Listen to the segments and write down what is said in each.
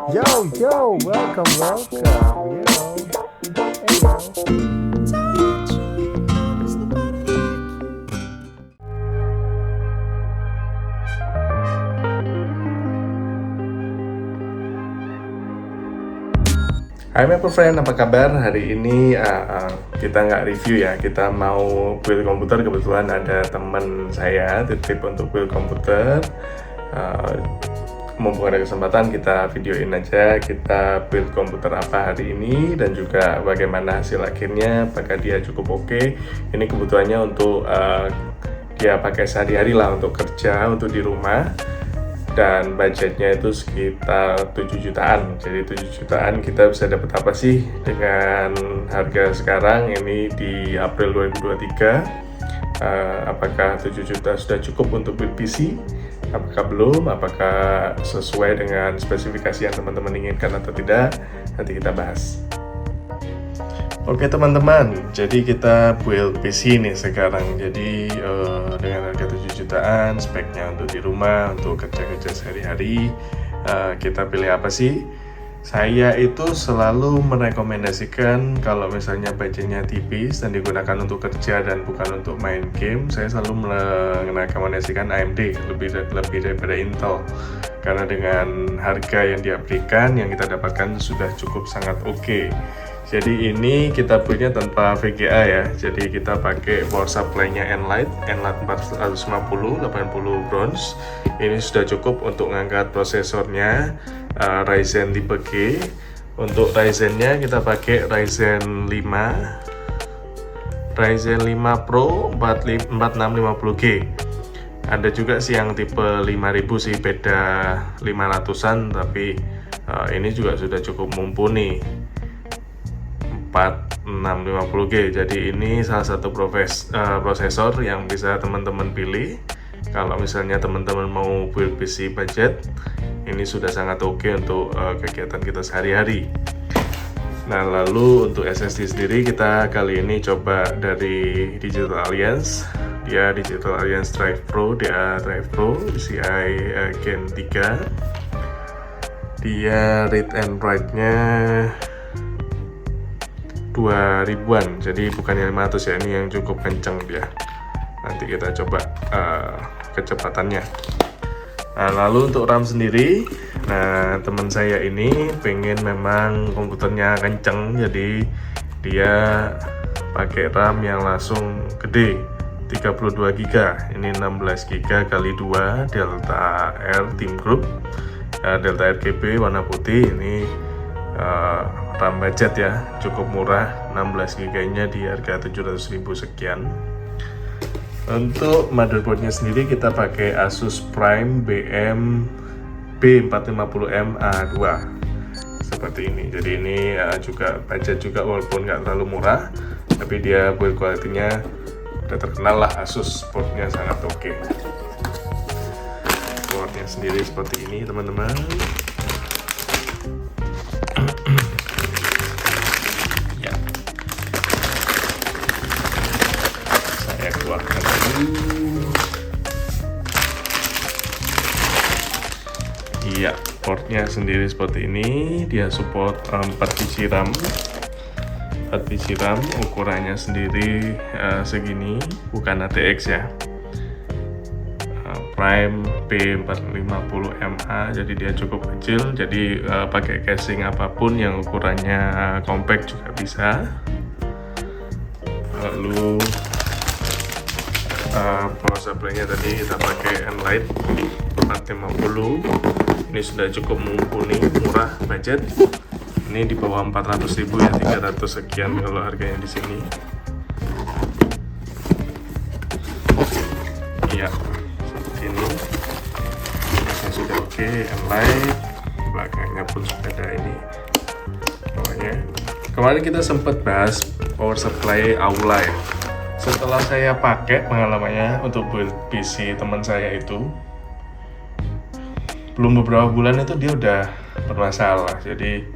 Yo, yo, welcome, welcome. Hai Maple Friend, apa kabar? Hari ini kita nggak review ya, kita mau build komputer. Kebetulan ada teman saya titip untuk build komputer. Mumpung ada kesempatan, kita videoin aja kita build komputer apa hari ini dan juga bagaimana hasil akhirnya, apakah dia cukup oke. Ini kebutuhannya untuk dia pakai sehari-hari lah, untuk kerja, untuk di rumah. Dan budgetnya itu sekitar 7 jutaan. Jadi 7 jutaan kita bisa dapat apa sih dengan harga sekarang ini di April 2023? Apakah 7 juta sudah cukup untuk build PC? Apakah belum? Apakah sesuai dengan spesifikasi yang teman-teman inginkan atau tidak? Nanti kita bahas. Oke teman-teman, jadi kita build PC nih sekarang. Jadi dengan harga 7 jutaan, speknya untuk di rumah, untuk kerja-kerja sehari-hari, kita pilih apa sih? Saya itu selalu merekomendasikan kalau misalnya budgetnya tipis dan digunakan untuk kerja dan bukan untuk main game, saya selalu merekomendasikan AMD lebih daripada Intel, karena dengan harga yang diberikan, yang kita dapatkan sudah cukup sangat oke. Jadi ini kita buildnya tanpa VGA ya, jadi kita pakai power supply-nya Enlight 450 80 bronze. Ini sudah cukup untuk mengangkat prosesornya, Ryzen tipe G. Untuk Ryzen-nya kita pakai Ryzen 5 Pro 4650G. Ada juga sih yang tipe 5000 sih, beda 500-an, tapi ini juga sudah cukup mumpuni, 4650G. Jadi ini salah satu prosesor yang bisa teman-teman pilih kalau misalnya teman-teman mau build PC budget. Ini sudah sangat oke untuk kegiatan kita sehari-hari. Nah, lalu untuk SSD sendiri kita kali ini coba dari Digital Alliance. Dia Digital Alliance Drive Pro, DA Drive Pro PCI Gen 3. Dia read and write-nya 2000-an, jadi bukannya 500 ya, ini yang cukup kenceng dia. Nanti kita coba kecepatannya. Nah, lalu untuk RAM sendiri, nah teman saya ini pengen memang komputernya kenceng, jadi dia pakai RAM yang langsung gede 32 GB. Ini 16 GB kali 2 Delta R Team Group, Delta RGB warna putih. Ini RAM budget ya, cukup murah, 16 GB nya di harga 700.000 sekian. Untuk motherboardnya sendiri kita pakai Asus Prime BM B450M A2 seperti ini. Jadi ini juga budget juga, walaupun nggak terlalu murah, tapi dia build quality-nya udah terkenal lah. Asus portnya sangat oke. Portnya sendiri seperti ini teman-teman. Keluarkan dulu. Iya, portnya sendiri seperti ini. Dia support 4 biji RAM. 4 biji RAM, ukurannya sendiri segini, bukan ATX ya. Prime P450MA, jadi dia cukup kecil. Jadi pakai casing apapun yang ukurannya compact juga bisa. Lalu power supply-nya tadi kita pakai Enlight 450. Ini sudah cukup mumpuni, murah budget. Ini di bawah 400.000 ya, 300 sekian kalau harganya di sini. Iya, seperti ini. Ini sudah oke, Enlight. Belakangnya pun sudah ada ini. Pokoknya kemarin kita sempat bahas power supply Aula ya. Setelah saya pakai pengalamannya untuk build PC teman saya itu, belum beberapa bulan itu dia udah bermasalah. Jadi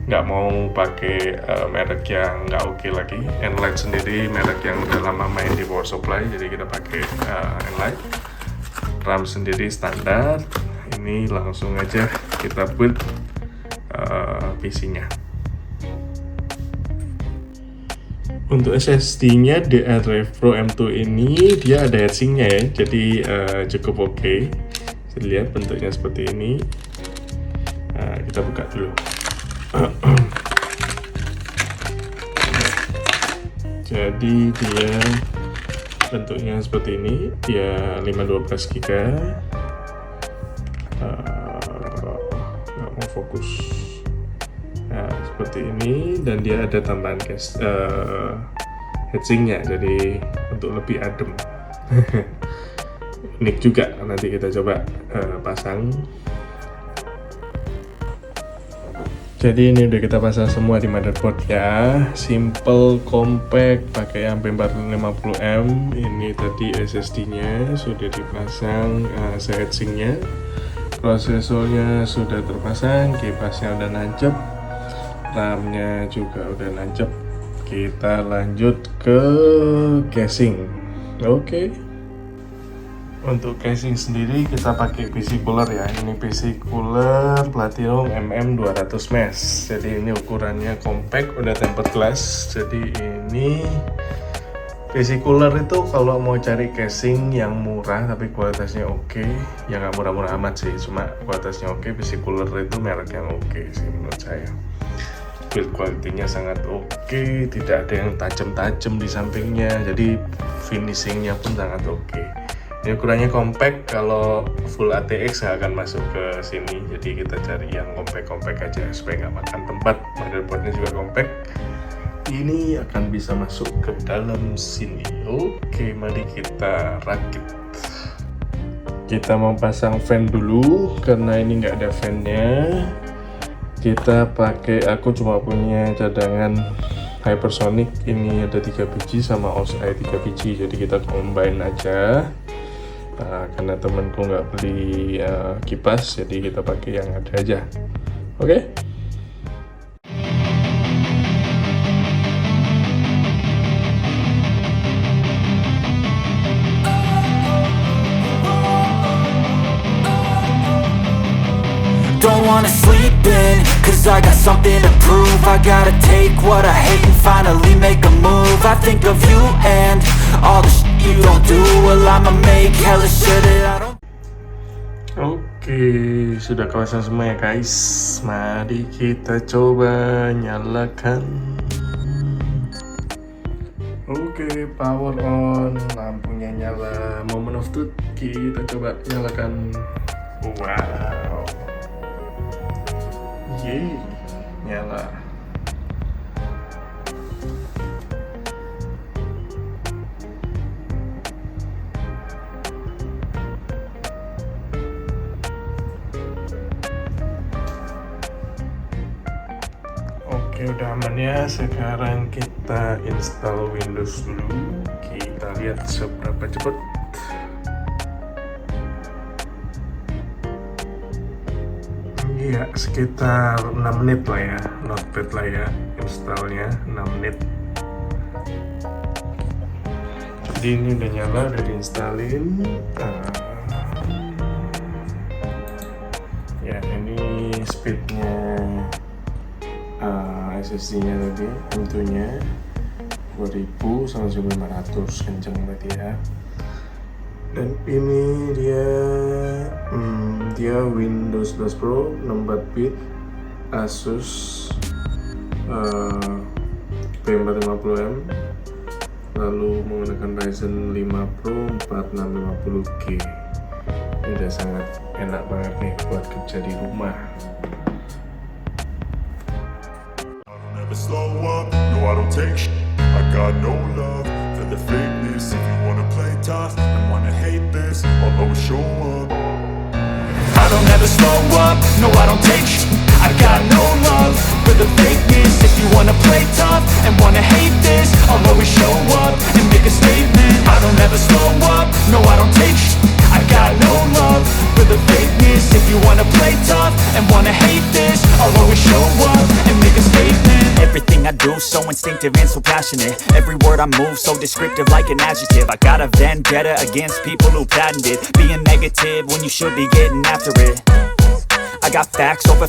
nggak mau pakai merek yang nggak oke lagi. Enlight sendiri merek yang udah lama main di power supply, jadi kita pakai Enlight. RAM sendiri standar. Ini langsung aja kita build PC-nya. Untuk SSD-nya DR5 Pro M2 ini dia ada heatsink-nya ya, jadi cukup oke. Bisa lihat bentuknya seperti ini. Nah, kita buka dulu. Jadi dia bentuknya seperti ini, dia 512 GB. Nggak mau fokus. Nah, seperti ini, dan dia ada tambahan heatsinknya, jadi untuk lebih adem. Unik juga, nanti kita coba pasang. Jadi ini udah kita pasang semua di motherboard ya. Simple, compact, pakai sampai 450M. Ini tadi SSD-nya sudah dipasang, heatsinknya, prosesornya sudah terpasang, kipasnya udah nancep, RAM-nya juga udah nancep. Kita lanjut ke casing. Oke. Untuk casing sendiri kita pakai PC cooler ya. Ini PC cooler Platinum MM200 mesh. Jadi ini ukurannya compact, udah tempered glass. Jadi ini PC cooler itu kalau mau cari casing yang murah tapi kualitasnya oke, ya nggak murah-murah amat sih, cuma kualitasnya oke, PC cooler itu merek yang oke sih menurut saya. Build quality-nya sangat oke, tidak ada yang tajam-tajam di sampingnya, jadi finishingnya pun sangat oke. Ini ukurannya compact, kalau full ATX nggak akan masuk ke sini, jadi kita cari yang compact aja supaya nggak makan tempat. Motherboardnya juga compact, ini akan bisa masuk ke dalam sini. Oke, mari kita rakit. Kita mau pasang fan dulu, karena ini nggak ada fan-nya. Kita pakai, aku cuma punya cadangan Hypersonic, ini ada 3 biji sama OSI 3 biji, jadi kita combine aja. Karena temenku nggak beli kipas, jadi kita pakai yang ada aja. Oke? Don't wanna sleep in, cause I got something to prove. I gotta take what I hate and finally make a move. I think of you and all the shit you don't do. Well, I'ma make hella sure that I don't. Oke, sudah kepasang semua ya guys. Mari kita coba nyalakan. Oke, power on, lampunya nyala. Moment of truth, kita coba nyalakan. Wow. Yeay, nyala. Oke, udah aman ya. Sekarang kita install Windows dulu. Kita lihat seberapa cepat. Iya, sekitar 6 menit lah ya, not bad lah ya installnya, 6 menit. Jadi ini udah nyala, udah diinstalin. Ya, ini speednya SSD-nya tadi, tentunya 2000 sama 1500, kenceng berarti ya. Dan ini dia Windows 11 Pro 64 bit Asus P450M, lalu menggunakan Ryzen 5 Pro 4650G. Ini udah sangat enak banget nih buat kerja di rumah. Slow up, no I don't take shit. I got no love for the fakeness. If you wanna play tough and wanna hate this, I'll always show up. I don't ever slow up, no I don't take shit. I got no love for the fakeness. If you wanna play tough and wanna hate this, I'll always show up and make a statement. I don't ever slow up, no I don't take shit. I got no love for the fakeness. If you wanna play tough and wanna hate this, I'll always show up and make a statement. Everything I do so instinctive and so passionate. Every word I move so descriptive like an adjective. I got a vendetta against people who patented being negative when you should be getting after it. I got facts over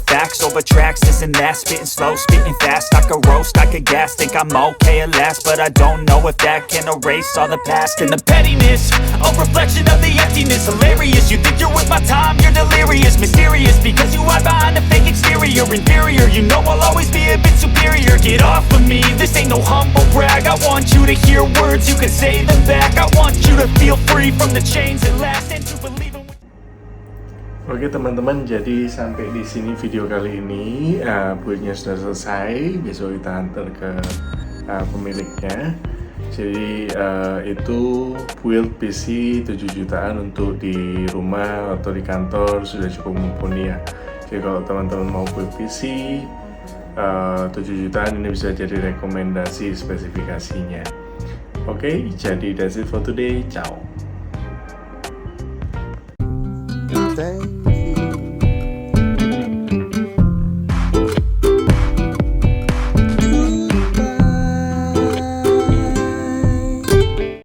tracks, this and that, spitting slow, spitting fast. I could roast, I could gas, think I'm okay at last, but I don't know if that can erase all the past. And the pettiness, a reflection of the emptiness. Hilarious, you think you're worth my time, you're delirious. Mysterious, because you hide behind a fake exterior. Inferior, you know I'll always be a bit superior. Get off of me, this ain't no humble brag. I want you to hear words, you can say them back. I want you to feel free from the chains that last, and to believe in. Oke teman-teman, jadi sampai di sini video kali ini. Buildnya sudah selesai, besok kita antar ke pemiliknya. Jadi itu build PC 7 jutaan untuk di rumah atau di kantor sudah cukup mumpuni ya. Jadi kalau teman-teman mau build PC 7 jutaan ini bisa jadi rekomendasi spesifikasinya. Oke, jadi that's it for today. Ciao. Stay